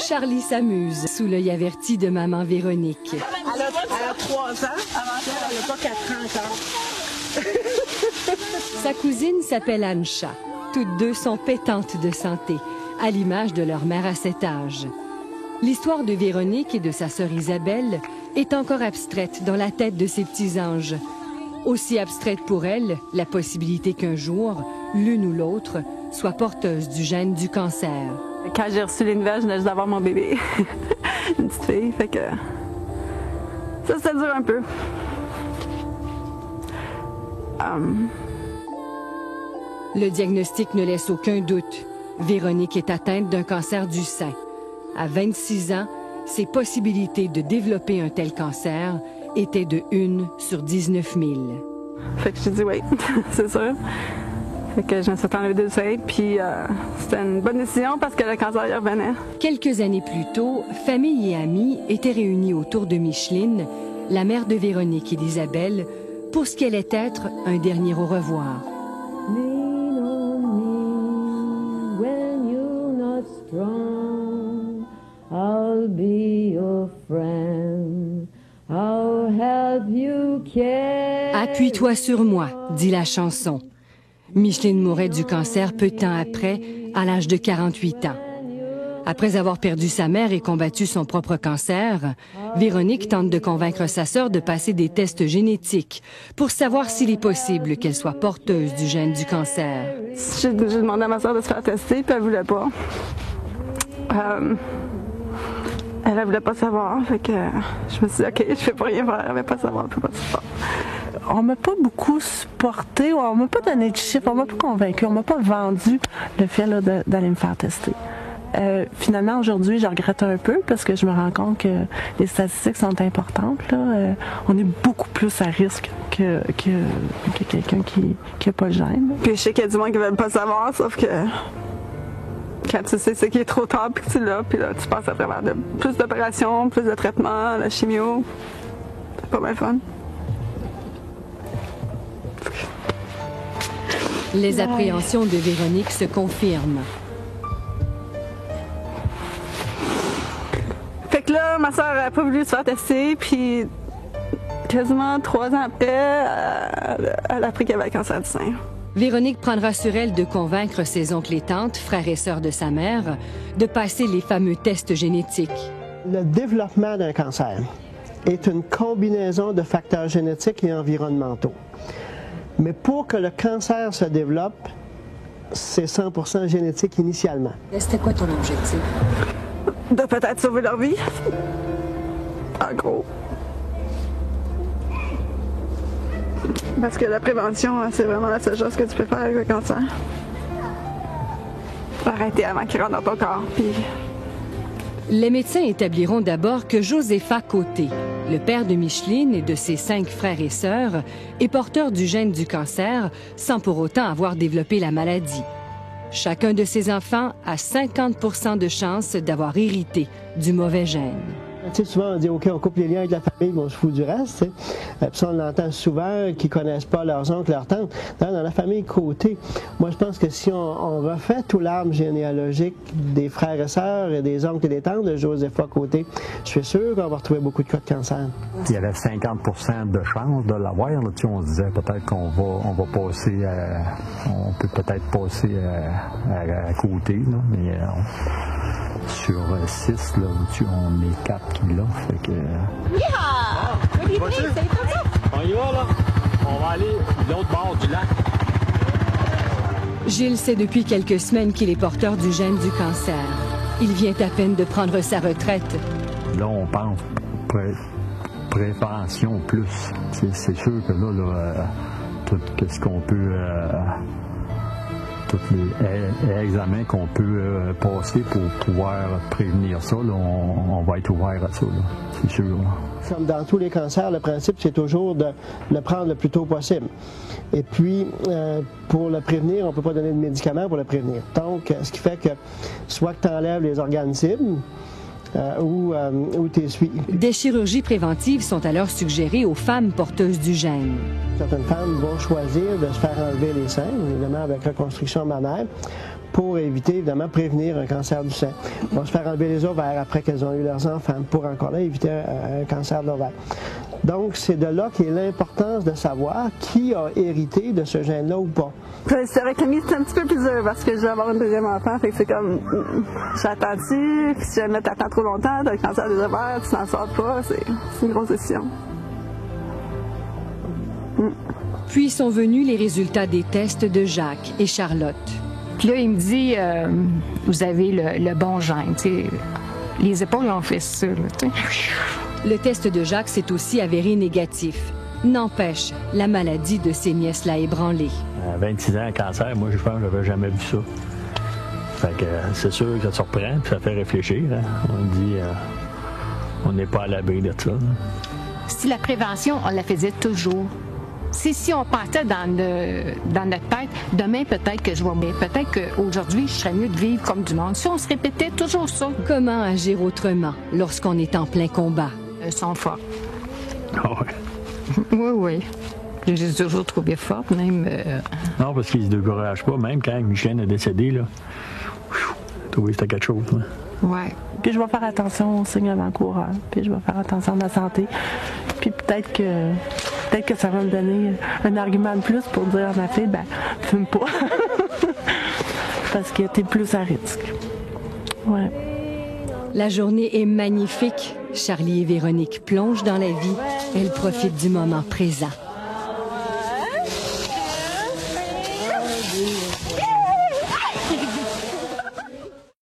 Charlie s'amuse sous l'œil averti de maman Véronique. Elle a 3 ans, avant ça, elle n'a pas 4 ans encore. Sa cousine s'appelle Ancha. Toutes deux sont pétantes de santé, à l'image de leur mère à cet âge. L'histoire de Véronique et de sa sœur Isabelle est encore abstraite dans la tête de ses petits anges. Aussi abstraite pour elle, la possibilité qu'un jour, l'une ou l'autre, soit porteuse du gène du cancer. Quand j'ai reçu les nouvelles, je venais juste d'avoir mon bébé, une petite fille, fait que ça dure un peu. Le diagnostic ne laisse aucun doute. Véronique est atteinte d'un cancer du sein. À 26 ans, ses possibilités de développer un tel cancer étaient de 1 sur 19 000. Fait que j'ai dit oui, c'est sûr. Fait que je me suis enlevée du sein, puis c'était une bonne décision parce que le cancer y revenait. Quelques années plus tôt, famille et amis étaient réunis autour de Micheline, la mère de Véronique et d'Isabelle, pour ce qu'elle est être un dernier au revoir. Lean on me when you're not strong. I'll be your friend. I'll help you care. Appuie-toi sur moi, dit la chanson. Micheline mourait du cancer peu de temps après, à l'âge de 48 ans. Après avoir perdu sa mère et combattu son propre cancer, Véronique tente de convaincre sa sœur de passer des tests génétiques pour savoir s'il est possible qu'elle soit porteuse du gène du cancer. J'ai demandé à ma sœur de se faire tester, puis elle voulait pas. Elle voulait pas savoir, fait que je me suis dit, OK, je peux pas rien faire, elle veut pas savoir, elle peut pas savoir. On m'a pas beaucoup supporté, on m'a pas donné de chiffres, on m'a pas convaincu, on m'a pas vendu le fait d'aller me faire tester. Finalement, aujourd'hui, je regrette un peu parce que je me rends compte que les statistiques sont importantes. Là. On est beaucoup plus à risque que quelqu'un qui n'a pas le gène. Puis je sais qu'il y a du monde qui ne veut pas savoir, sauf que quand tu sais c'est qu'il est trop tard puis que tu l'as, puis là, tu passes à travers plus d'opérations, plus de traitements, la chimio. C'est pas bien fun. Les appréhensions de Véronique se confirment. Fait que là, ma soeur n'a pas voulu se faire tester, puis quasiment 3 ans après, elle a appris qu'elle avait un cancer du sein. Véronique prendra sur elle de convaincre ses oncles et tantes, frères et sœurs de sa mère, de passer les fameux tests génétiques. Le développement d'un cancer est une combinaison de facteurs génétiques et environnementaux. Mais pour que le cancer se développe, c'est 100% génétique initialement. C'était quoi ton objectif? De peut-être sauver leur vie. En gros. Parce que la prévention, c'est vraiment la seule chose que tu peux faire avec le cancer. Arrêter avant qu'il rentre dans ton corps. Puis... Les médecins établiront d'abord que Josépha Côté, le père de Micheline et de ses 5 frères et sœurs, est porteur du gène du cancer sans pour autant avoir développé la maladie. Chacun de ses enfants a 50% de chances d'avoir hérité du mauvais gène. Tu sais, souvent, on dit, OK, on coupe les liens avec la famille, mais on se fout du reste. Puis ça, on l'entend souvent, qu'ils ne connaissent pas leurs oncles, leurs tantes. Dans la famille Côté, moi, je pense que si on refait tout l'arbre généalogique des frères et sœurs et des oncles et des tantes de Josépha Côté, je suis sûr qu'on va retrouver beaucoup de cas de cancer. Il y avait 50% de chances de l'avoir. On se disait peut-être qu'on va passer on peut peut-être passer à côté, là, mais sur 6, là, on est 4 qui l'ont. Fait que... On y va, là. On va aller de l'autre bord du lac. Gilles sait depuis quelques semaines qu'il est porteur du gène du cancer. Il vient à peine de prendre sa retraite. Là, on pense prévention plus. C'est sûr que là tout ce qu'on peut... tous les examens qu'on peut passer pour pouvoir prévenir ça, là, on va être ouvert à ça, c'est sûr. Là. Comme dans tous les cancers, le principe, c'est toujours de le prendre le plus tôt possible. Et puis, pour le prévenir, on ne peut pas donner de médicaments pour le prévenir. Donc, ce qui fait que soit que tu enlèves les organes cibles, ou tu suis. Des chirurgies préventives sont alors suggérées aux femmes porteuses du gène. Certaines femmes vont choisir de se faire enlever les seins, évidemment avec reconstruction mammaire, pour éviter, évidemment, prévenir un cancer du sein. Ils vont se faire enlever les ovaires après qu'elles ont eu leurs enfants, pour encore là éviter un cancer de l'ovaire. Donc, c'est de là qu'est l'importance de savoir qui a hérité de ce gène-là ou pas. C'est avec Camille, c'est un petit peu plus dur parce que je vais avoir une deuxième enfant, fait que c'est comme, j'attends-tu, puis si jamais t'attends trop longtemps, t'as le cancer des ovaires, tu t'en sors pas, c'est une grosse décision. Puis sont venus les résultats des tests de Jacques et Charlotte. Puis là, il me dit, vous avez le bon gène, tu sais. Les épaules ont fait ça, là, tu sais. Le test de Jacques s'est aussi avéré négatif. N'empêche, la maladie de ses nièces l'a ébranlé. À 26 ans, cancer, moi, je pense que j'avais jamais vu ça. Fait que c'est sûr que ça surprend, puis ça fait réfléchir. Hein. On dit, on n'est pas à l'abri de ça. Hein. Si la prévention, on la faisait toujours. Si on pensait dans notre tête, demain peut-être que je vais mourir, peut-être qu'aujourd'hui je serais mieux de vivre comme du monde. Si on se répétait toujours ça. Comment agir autrement lorsqu'on est en plein combat? Sont forts. Ah ouais. Oui, oui. Je les ai toujours trouvées fortes, même. Non, parce qu'ils ne se découragent pas, même quand Micheline est décédée, là. Trouvé c'était quelque chose. Là. Ouais. Puis je vais faire attention aux signes avant-coureurs, puis je vais faire attention à ma santé. Puis peut-être que ça va me donner un argument de plus pour dire à ma fille, ben, fume pas. Parce que t'es plus à risque. Ouais. La journée est magnifique. Charlie et Véronique plongent dans la vie. Elles profitent du moment présent.